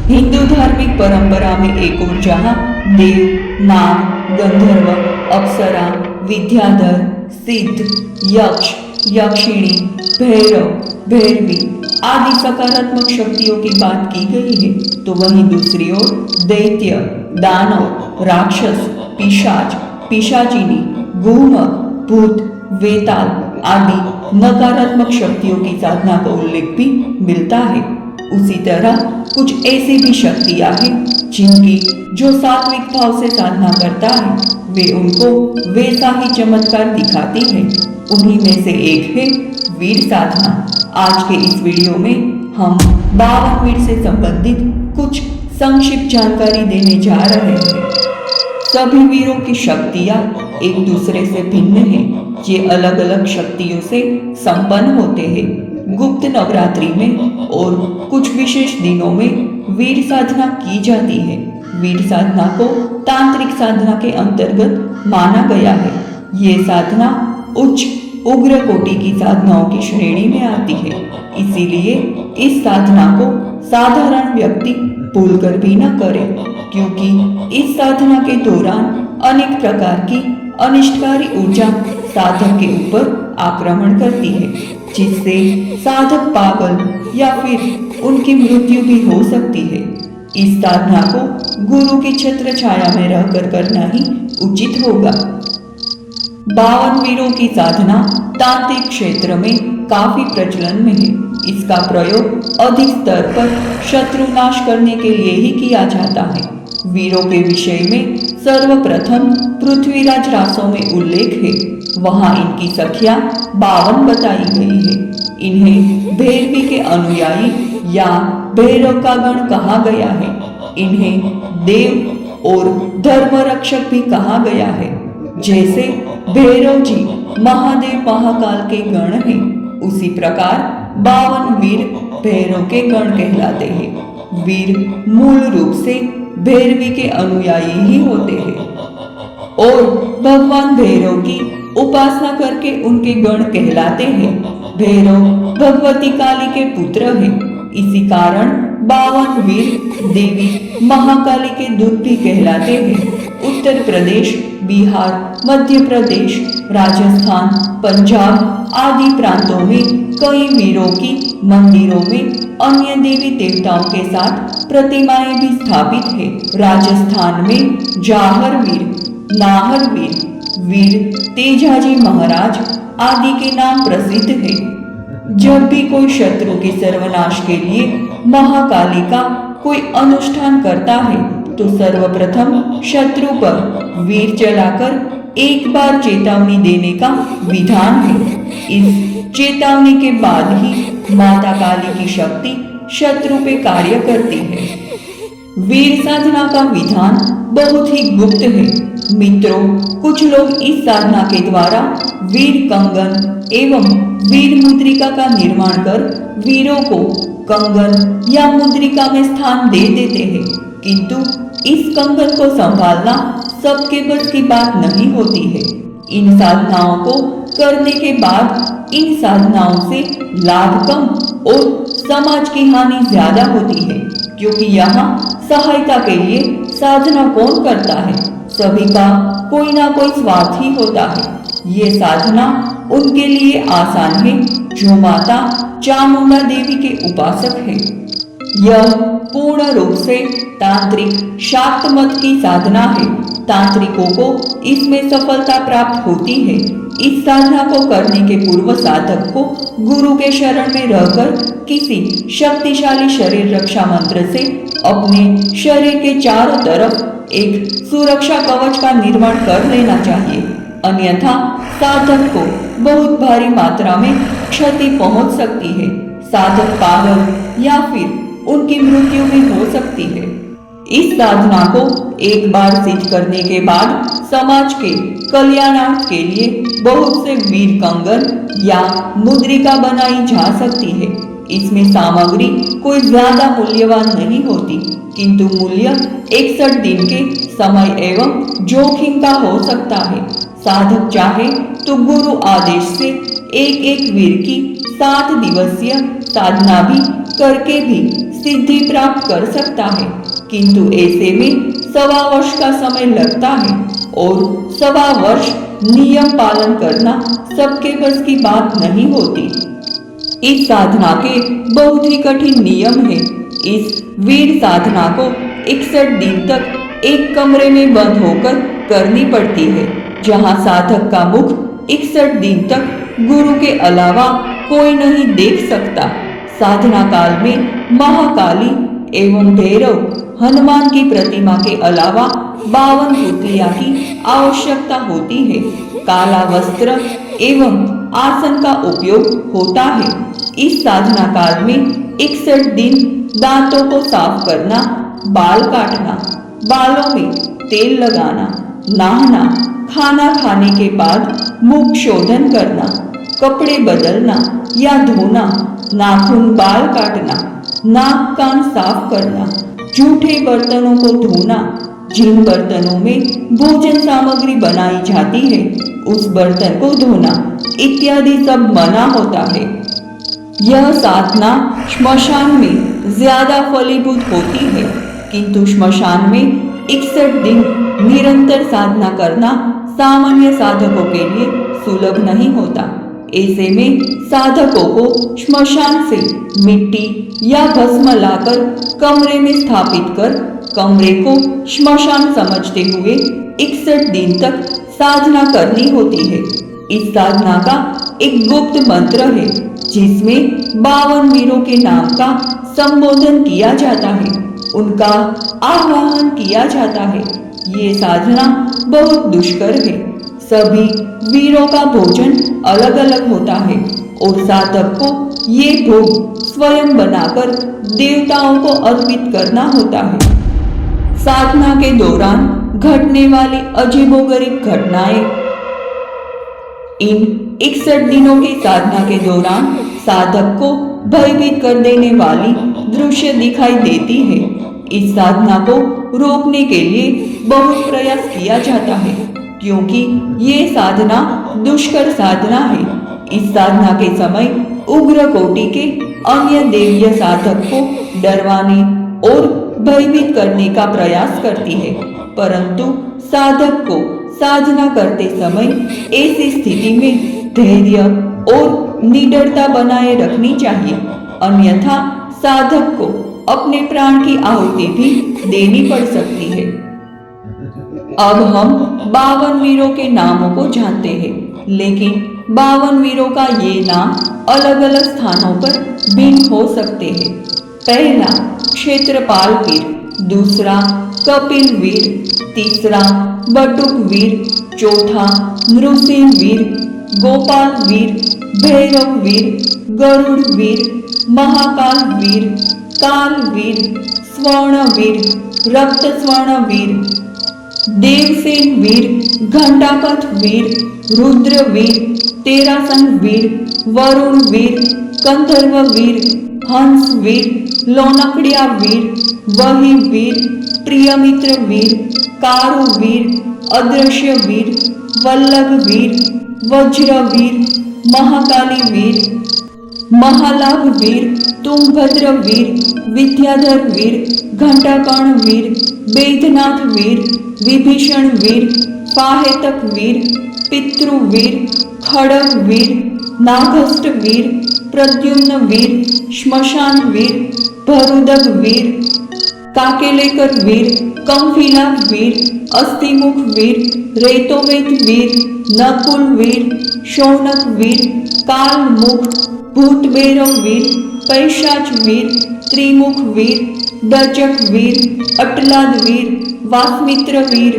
हिंदू धार्मिक परंपरा में एक और जहां देव, नाग, गंधर्व, अप्सरा, विद्याधर, सिद्ध, यक्ष, यक्षिणी, भैरव, भैरवी आदि सकारात्मक शक्तियों की बात की गई है, तो वहीं दूसरी ओर दैत्य, दानव, राक्षस, पिशाच, पिशाचिनी, गुह, भूत, वेताल आदि नकारात्मक शक्तियों की साधना का उल्लेख भी मिलता है। उसी तरह कुछ ऐसी भी शक्तियां हैं जिनकी जो सात्विक भाव से साधना करता है वे उनको वैसा ही चमत्कार दिखाती है। उन्हीं में से एक है वीर साधना। आज के इस वीडियो में हम 52 वीर से संबंधित कुछ संक्षिप्त जानकारी देने जा रहे हैं। सभी वीरों की शक्तियां एक दूसरे से भिन्न हैं। ये अलग अलग शक्तियों से संपन्न होते हैं। गुप्त नवरात्रि में और कुछ विशेष दिनों में वीर साधना की जाती है। वीर साधना को तांत्रिक साधना के अंतर्गत माना गया है। ये साधना उच्च उग्र कोटि की साधनाओं की श्रेणी में आती है। इसीलिए इस साधना को साधारण व्यक्ति भूलकर भी न करे, क्योंकि इस साधना के दौरान अनेक प्रकार की अनिष्टकारी ऊर्जा साधक के ऊपर आक्रमण करती है, जिससे साधक पागल या फिर उनकी मृत्यु भी हो सकती है। इस साधना को गुरु की छत्र छाया में रहकर करना ही उचित होगा। 52 वीरों की साधना तांत्रिक क्षेत्र में काफी प्रचलन में है। इसका प्रयोग अधिक स्तर पर शत्रु नाश करने के लिए ही किया जाता है। वीरों के विषय में सर्वप्रथम पृथ्वीराज रासों में उल्लेख है। वहां इनकी संख्या 52 बताई गई है। इन्हें भैरवी के अनुयायी या भैरव का गण कहा गया है। इन्हें देव और धर्म रक्षक भी कहा गया है। जैसे भैरव जी महादेव महाकाल के गण हैं, उसी प्रकार 52 वीर भैरव के गण कहलाते हैं। वीर मूल रूप से भैरवी के अनुयायी ही होते हैं और भगवान भैरव की उपासना करके उनके गण कहलाते हैं। भैरव भगवती काली के पुत्र हैं। इसी कारण 52 वीर देवी महाकाली के दूत भी कहलाते हैं। उत्तर प्रदेश, बिहार, मध्य प्रदेश, राजस्थान, पंजाब आदि प्रांतों में कई वीरों की मंदिरों में अन्य देवी देवताओं के साथ प्रतिमाएं भी स्थापित है। राजस्थान में जाहर वीर, नाहर वीर, वीर तेजाजी महाराज आदि के नाम प्रसिद्ध है। जब भी कोई शत्रु के सर्वनाश के लिए महाकाली का कोई अनुष्ठान करता है तो सर्वप्रथम शत्रु पर वीर चलाकर एक बार चेतावनी देने का विधान है। इस चेतावनी के बाद ही माता काली की शक्ति शत्रु पे कार्य करती है। वीर साधना का विधान बहुत ही गुप्त है। मित्रों, कुछ लोग इस साधना के द्वारा वीर कंगन एवं वीर मुद्रिका का निर्माण कर वीरों को कंगन या मुद्रिका में स्थान दे देते हैं, किंतु इस कंगन को संभालना सबके बस की बात नहीं होती है। इन साधनाओं को करने के बाद इन साधनाओं से लाभ कम और समाज की हानि ज्यादा होती है, क्योंकि यहाँ सहायता के लिए साधना कौन करता है? सभी का कोई ना कोई स्वार्थ ही होता है। ये साधना उनके लिए आसान है जो माता चामुंडा देवी के उपासक है। यह पूर्ण रूप से तांत्रिक शाक्त मत की साधना है। तांत्रिकों को इसमें सफलता प्राप्त होती है। इस साधना को करने के पूर्व साधक को गुरु के शरण में रहकर किसी शक्तिशाली शरीर रक्षा मंत्र से अपने शरीर के चारों तरफ एक सुरक्षा कवच का निर्माण कर लेना चाहिए, अन्यथा साधक को बहुत भारी मात्रा में क्षति पहुंच सकती है। साधक पागल या फिर उनकी मृत्यु भी हो सकती है। इस साधना को एक बार सिद्ध करने के बाद समाज के कल्याणार्थ के लिए बहुत से वीर कंगन या मुद्रिका बनाई जा सकती है। इसमें सामग्री कोई ज्यादा मूल्यवान नहीं होती, किंतु मूल्य 61 दिन के समय एवं जोखिम का हो सकता है। साधक चाहे तो गुरु आदेश से एक एक वीर की 7 दिवसीय साधना भी करके भी सिद्धि प्राप्त कर सकता है, किंतु ऐसे में 1.25 वर्ष का समय लगता है और 1.25 वर्ष नियम पालन करना सबके बस की बात नहीं होती। इस साधना के बहुत ही कठिन नियम है। इस वीर साधना को 61 दिन तक एक कमरे में बंद होकर करनी पड़ती है, जहां साधक का मुख 61 दिन तक गुरु के अलावा कोई नहीं देख सकता। साधना काल में महाकाली एवं भैरव हनुमान की प्रतिमा के अलावा 52 पुतलियां की आवश्यकता होती है। काला वस्त्र एवं आसन का उपयोग होता है। इस साधना काल में 61 दिन दांतों को साफ करना, बाल काटना, बालों में तेल लगाना, नहाना, खाना खाने के बाद मुख शोधन करना, कपड़े बदलना या धोना, नाखून बाल काटना, नाक कान साफ करना, जूठे बर्तनों को धोना, जिन बर्तनों में भोजन सामग्री बनाई जाती है उस बर्तन को धोना इत्यादि सब मना होता है। यह साधना श्मशान में ज्यादा फलीभूत होती है, किंतु श्मशान में 61 दिन निरंतर साधना करना सामान्य साधकों के लिए सुलभ नहीं होता। ऐसे में साधकों को श्मशान से मिट्टी या भस्म लाकर कमरे में स्थापित कर कमरे को श्मशान समझते हुए 61 दिन तक साधना करनी होती है। इस साधना का एक गुप्त मंत्र है जिसमें 52 वीरों के नाम का संबोधन किया जाता है, उनका आह्वान किया जाता है। ये साधना बहुत दुष्कर है। सभी वीरों का भोजन अलग अलग होता है और साधक को ये भोग स्वयं बनाकर देवताओं को अर्पित करना होता है। साधना के दौरान घटने वाली अजीबोगरीब घटनाएं। इन 61 दिनों की साधना के दौरान साधक को भयभीत कर देने वाली दृश्य दिखाई देती है। इस साधना को रोकने के लिए बहुत प्रयास किया जाता है, क्योंकि ये साधना दुष्कर साधना है। इस साधना के समय उग्र कोटि के अन्य देवीय साधक को डरवाने और भयभीत करने का प्रयास करती है, परंतु साधक को साधना करते समय ऐसी स्थिति में धैर्य और निडरता बनाए रखनी चाहिए, अन्यथा साधक को अपने प्राण की आहुति भी देनी पड़ सकती है। अब हम 52 वीरों के नामों को जानते हैं, लेकिन 52 वीरों का ये नाम अलग अलग स्थानों पर भिन्न हो सकते हैं। पहला क्षेत्रपाल वीर, दूसरा कपिल वीर, तीसरा बटुक वीर, चौथा नृसिंह वीर, गोपाल वीर, भैरव वीर, गरुड़ वीर, महाकाल वीर, काल वीर, स्वर्ण वीर, रक्त स्वर्ण वीर, देवसेन वीर, घंटापथ वीर, रुद्र वीर, तेरासन वीर, वरुण वीर, कंधर्व वीर, हंस वीर, लोनकड़िया वीर, वही वीर, प्रियमित्र वीर, कारू वीर, अदृश्य वीर, वल्लभ वीर, वज्र वीर, महाकाली वीर, महालाभ वीर, तुंगभद्र वीर, विद्याधर वीर, घंटाकर्ण वीर, बैद्यनाथ वीर, विभीषण वीर, फाहेतक वीर, पितृवीर, खड़ग वीर, नागस्थ वीर, प्रद्युम्न वीर, श्मशान वीर, भरुदग वीर, काकेलेकर वीर, कंफिला वीर, अस्थिमुख वीर, रेतोवेद वीर, नकुल वीर, शौनक वीर, कालमुख, भूतभैरव वीर, पैशाच वीर, त्रिमुख वीर, दर्जक वीर, अटलाद वीर, वासमित्र वीर,